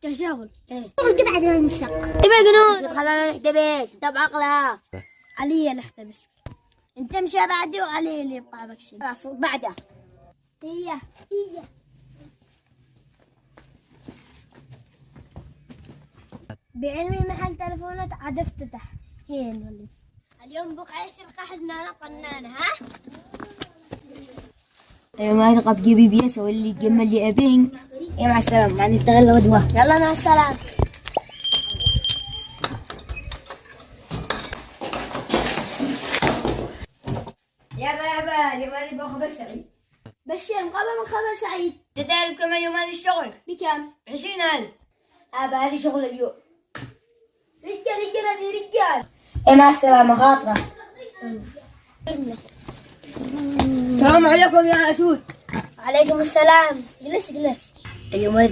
شغل. ايه شغل بعد ما نسق. يا مجنون خلينا نحتبس انت بعقله. علي اللي احتبسك. انت مشى بعدي وعلي اللي يبقى بكشي. خلاص بعده. هي بعلمي محل تلفونات عاد افتتح. هين ولي اليوم بقى يصير قحدنا قنانة ها. ايوه ما تقف جيبي بيس واللي تجمل لي ابين. يا مع السلامة مع نشتغل غدوة. يلا مع السلامة. يابا اليوم هذه بخبر سعيد. بشير مقابل من خبر سعيد. تتعرف كم يوم هذا الشغل؟ بكم؟ 20,000. ابا هذه شغل اليوم. رجال. ايه مع السلامة خاطرة. السلام عليكم يا اسود. عليكم السلام. جلس. اليوم هذا